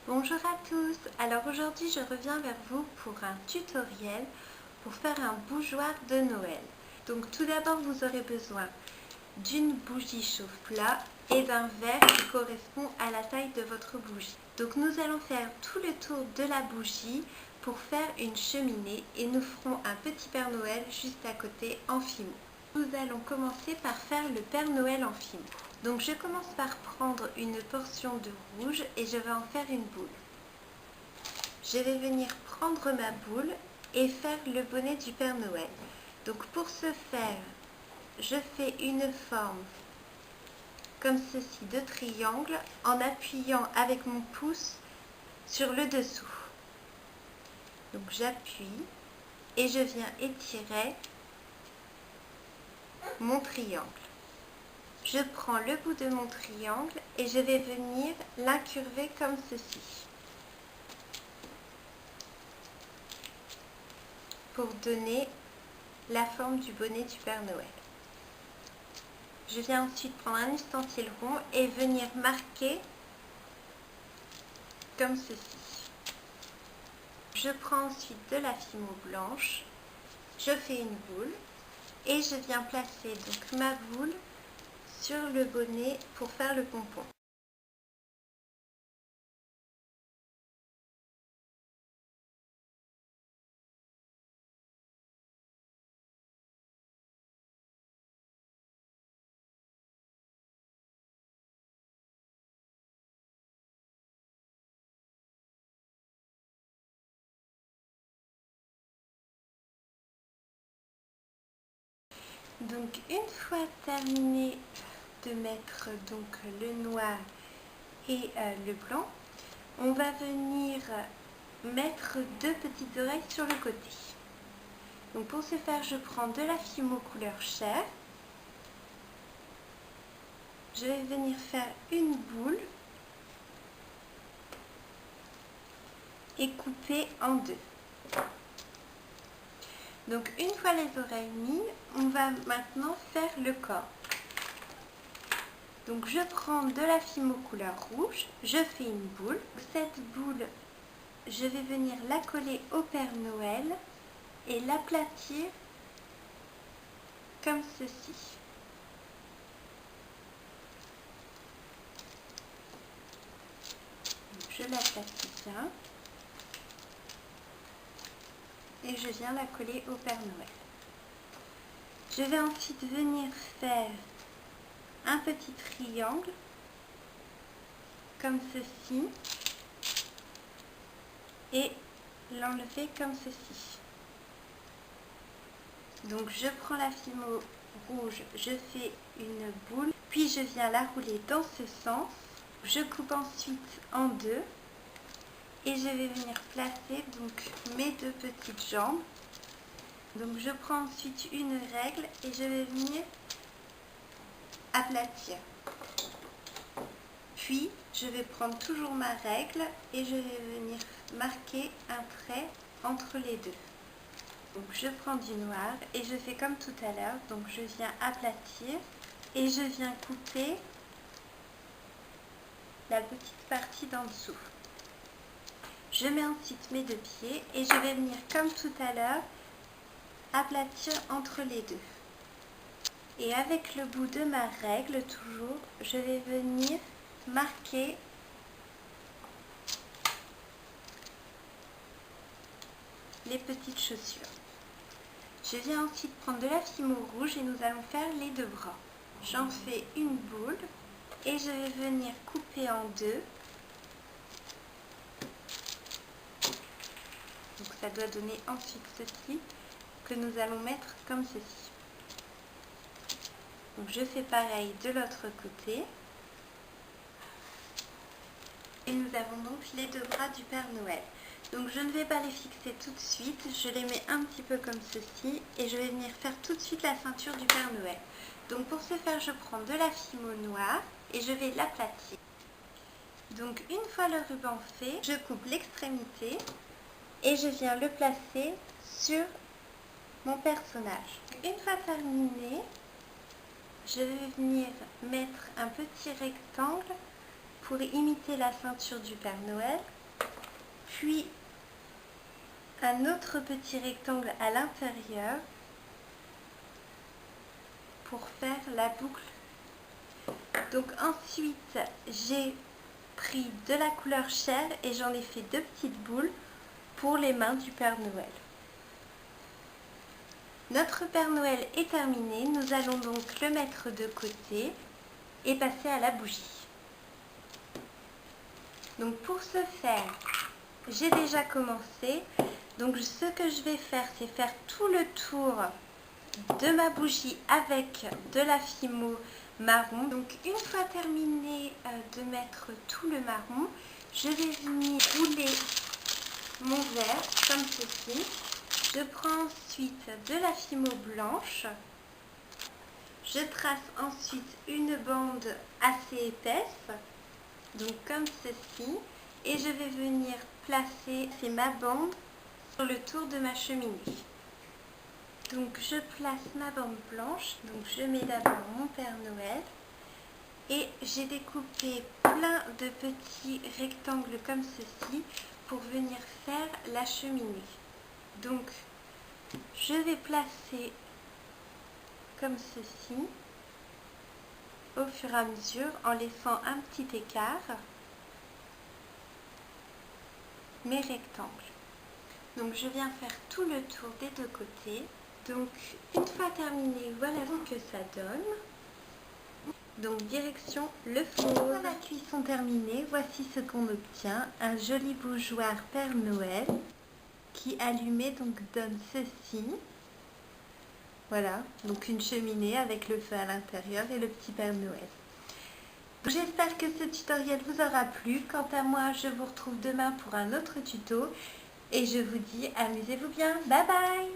Bonjour à tous, alors aujourd'hui je reviens vers vous pour un tutoriel pour faire un bougeoir de Noël. Donc tout d'abord vous aurez besoin d'une bougie chauffe-plat et d'un verre qui correspond à la taille de votre bougie. Donc nous allons faire tout le tour de la bougie pour faire une cheminée et nous ferons un petit Père Noël juste à côté en fimo. Nous allons commencer par faire le Père Noël en fimo. Donc je commence par prendre une portion de rouge et je vais en faire une boule. Je vais venir prendre ma boule et faire le bonnet du Père Noël. Donc pour ce faire, je fais une forme comme ceci de triangle en appuyant avec mon pouce sur le dessous. Donc j'appuie et je viens étirer mon triangle. Je prends le bout de mon triangle et je vais venir l'incurver comme ceci pour donner la forme du bonnet du Père Noël. Je viens ensuite prendre un ustensile rond et venir marquer comme ceci. Je prends ensuite de la fimo blanche, je fais une boule et je viens placer donc ma boule sur le bonnet pour faire le pompon. Donc une fois terminé de mettre donc le noir et le blanc, on va venir mettre deux petites oreilles sur le côté. Donc pour ce faire, je prends de la fimo couleur chair. Je vais venir faire une boule et couper en deux. Donc une fois les oreilles mises, on va maintenant faire le corps. Donc je prends de la fimo couleur rouge, je fais une boule. Cette boule, je vais venir la coller au Père Noël et l'aplatir comme ceci. Donc je l'aplatis bien et je viens la coller au Père Noël. Je vais ensuite venir faire un petit triangle comme ceci et l'enlever comme ceci. Donc je prends la fimo rouge, je fais une boule, puis je viens la rouler dans ce sens. Je coupe ensuite en deux et je vais venir placer donc mes deux petites jambes. Donc je prends ensuite une règle et je vais venir aplatir. Puis je vais prendre toujours ma règle et je vais venir marquer un trait entre les deux. Donc je prends du noir et je fais comme tout à l'heure, donc je viens aplatir et je viens couper la petite partie d'en dessous. Je mets ensuite mes deux pieds et je vais venir comme tout à l'heure aplatir entre les deux. Et avec le bout de ma règle toujours, je vais venir marquer les petites chaussures. Je viens ensuite prendre de la fimo rouge et nous allons faire les deux bras. J'en fais une boule et je vais venir couper en deux. Donc ça doit donner ensuite ceci que nous allons mettre comme ceci. Donc je fais pareil de l'autre côté. Et nous avons donc les deux bras du Père Noël. Donc je ne vais pas les fixer tout de suite, je les mets un petit peu comme ceci et je vais venir faire tout de suite la ceinture du Père Noël. Donc pour ce faire, je prends de la fimo noire et je vais l'aplatir. Donc une fois le ruban fait, je coupe l'extrémité et je viens le placer sur mon personnage. Une fois terminé, je vais venir mettre un petit rectangle pour imiter la ceinture du Père Noël puis un autre petit rectangle à l'intérieur pour faire la boucle. Donc ensuite j'ai pris de la couleur chair et j'en ai fait 2 petites boules pour les mains du Père Noël. Notre Père Noël est terminé, nous allons donc le mettre de côté et passer à la bougie. Donc pour ce faire, j'ai déjà commencé. Donc ce que je vais faire, c'est faire tout le tour de ma bougie avec de la fimo marron. Donc une fois terminé de mettre tout le marron, je vais venir rouler mon verre comme ceci. Je prends ensuite de la fimo blanche. Je trace ensuite une bande assez épaisse, donc comme ceci, et je vais venir placer ma bande sur le tour de ma cheminée. Donc je place ma bande blanche, donc je mets d'abord mon Père Noël et j'ai découpé plein de petits rectangles comme ceci pour venir faire la cheminée. Donc je vais placer comme ceci au fur et à mesure en laissant un petit écart mes rectangles. Donc je viens faire tout le tour des 2 côtés. Donc une fois terminé, voilà ce que ça donne. Donc direction le four. La cuisson terminée, voici ce qu'on obtient. Un joli bougeoir Père Noël qui allumé donc donne ceci. Voilà, donc une cheminée avec le feu à l'intérieur et le petit Père Noël. J'espère que ce tutoriel vous aura plu. Quant à moi, je vous retrouve demain pour un autre tuto. Et je vous dis, amusez-vous bien. Bye bye!